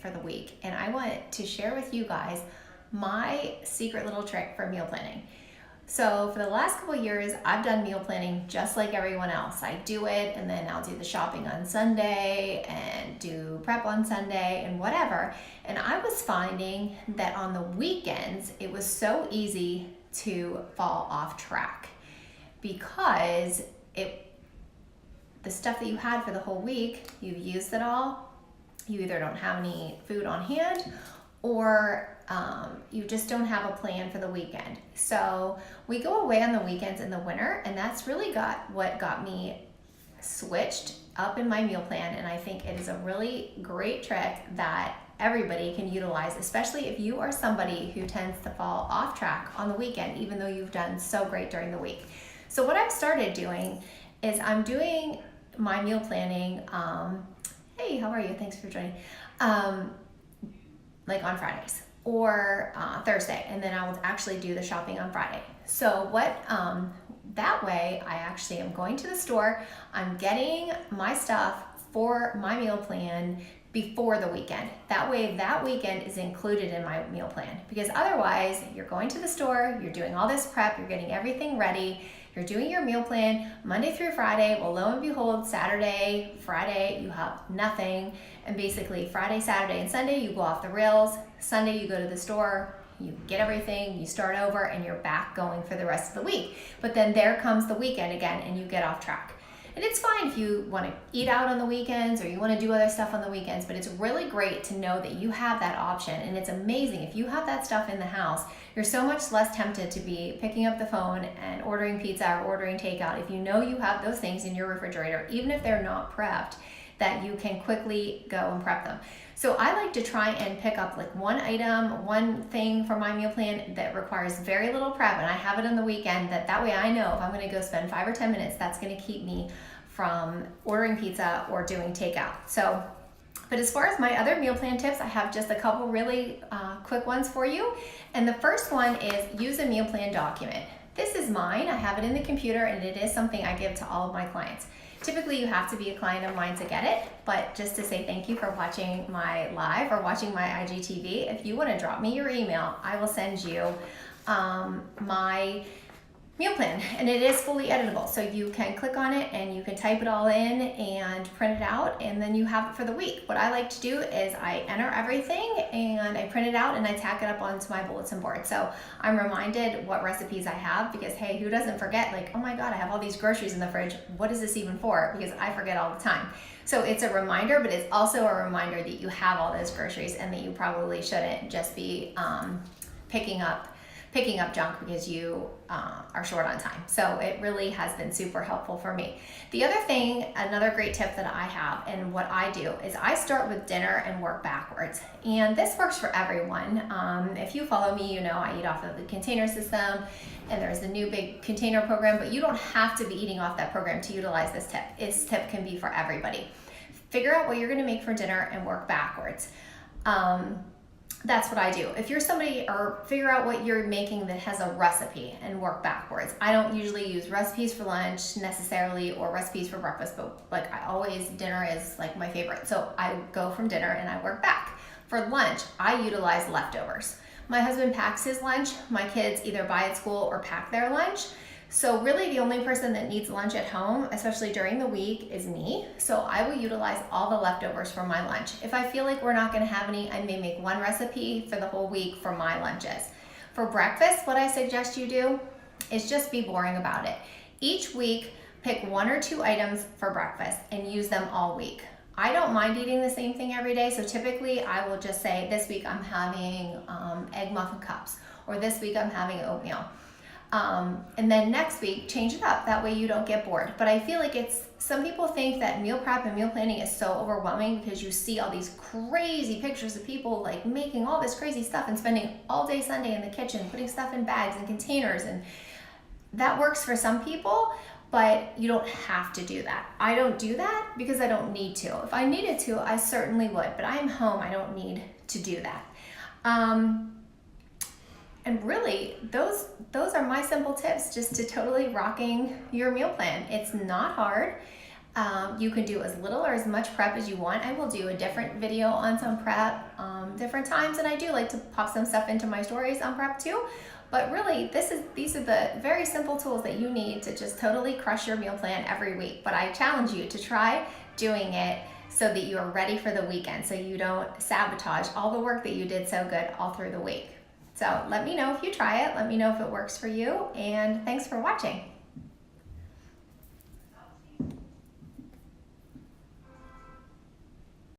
for the week. And I want to share with you guys my secret little trick for meal planning. So for the last couple of years, I've done meal planning just like everyone else. I do it, and then I'll do the shopping on Sunday and do prep on Sunday and whatever. And I was finding that on the weekends, it was so easy to fall off track because the stuff that you had for the whole week, you've used it all. You either don't have any food on hand, or you just don't have a plan for the weekend. So we go away on the weekends in the winter, and that's really what got me switched up in my meal plan. And I think it is a really great trick that everybody can utilize, especially if you are somebody who tends to fall off track on the weekend, even though you've done so great during the week. So what I've started doing is I'm doing my meal planning. Hey, how are you? Thanks for joining. Like on Fridays or Thursday, and then I will actually do the shopping on Friday. So that way I actually am going to the store, I'm getting my stuff for my meal plan before the weekend. That way that weekend is included in my meal plan, because otherwise you're going to the store, you're doing all this prep, you're getting everything ready, you're doing your meal plan Monday through Friday. Well, lo and behold, Saturday, Friday, you have nothing. And basically Friday, Saturday, and Sunday, you go off the rails. Sunday, you go to the store, you get everything, you start over, and you're back going for the rest of the week. But then there comes the weekend again, and you get off track. And it's fine if you want to eat out on the weekends or you want to do other stuff on the weekends, but it's really great to know that you have that option. And it's amazing if you have that stuff in the house, you're so much less tempted to be picking up the phone and ordering pizza or ordering takeout if you know you have those things in your refrigerator, even if they're not prepped, that you can quickly go and prep them. So I like to try and pick up like one item, one thing for my meal plan that requires very little prep, and I have it on the weekend, that way I know if I'm going to go spend 5 or 10 minutes, that's going to keep me from ordering pizza or doing takeout. So, but as far as my other meal plan tips, I have just a couple really quick ones for you. And the first one is use a meal plan document. This is mine. I have it in the computer, and it is something I give to all of my clients. Typically, you have to be a client of mine to get it, but just to say thank you for watching my live or watching my IGTV, if you want to drop me your email, I will send you my meal plan, and it is fully editable. So you can click on it and you can type it all in and print it out, and then you have it for the week. What I like to do is I enter everything and I print it out and I tack it up onto my bulletin board. So I'm reminded what recipes I have, because hey, who doesn't forget, like, oh my God, I have all these groceries in the fridge. What is this even for? Because I forget all the time. So it's a reminder, but it's also a reminder that you have all those groceries and that you probably shouldn't just be picking up junk because you are short on time. So it really has been super helpful for me. The other thing, another great tip that I have and what I do is I start with dinner and work backwards. And this works for everyone. If you follow me, you know I eat off of the container system, and there's the new big container program, but you don't have to be eating off that program to utilize this tip. This tip can be for everybody. Figure out what you're gonna make for dinner and work backwards. That's what I do. If you're somebody, or figure out what you're making that has a recipe and work backwards. I don't usually use recipes for lunch necessarily or recipes for breakfast, but like dinner is like my favorite. So I go from dinner and I work back. For lunch, I utilize leftovers. My husband packs his lunch. My kids either buy at school or pack their lunch. So really the only person that needs lunch at home, especially during the week, is me. So I will utilize all the leftovers for my lunch. If I feel like we're not gonna have any, I may make one recipe for the whole week for my lunches. For breakfast, what I suggest you do is just be boring about it. Each week, pick 1 or 2 items for breakfast and use them all week. I don't mind eating the same thing every day, so typically I will just say, this week I'm having egg muffin cups, or this week I'm having oatmeal. And then next week, change it up. That way you don't get bored. But I feel like some people think that meal prep and meal planning is so overwhelming because you see all these crazy pictures of people like making all this crazy stuff and spending all day Sunday in the kitchen, putting stuff in bags and containers. And that works for some people, but you don't have to do that. I don't do that because I don't need to. If I needed to, I certainly would, but I'm home. I don't need to do that. And really, those are my simple tips just to totally rocking your meal plan. It's not hard. You can do as little or as much prep as you want. I will do a different video on some prep different times, and I do like to pop some stuff into my stories on prep too. But really, these are the very simple tools that you need to just totally crush your meal plan every week. But I challenge you to try doing it so that you are ready for the weekend, so you don't sabotage all the work that you did so good all through the week. So let me know if you try it. Let me know if it works for you, and thanks for watching.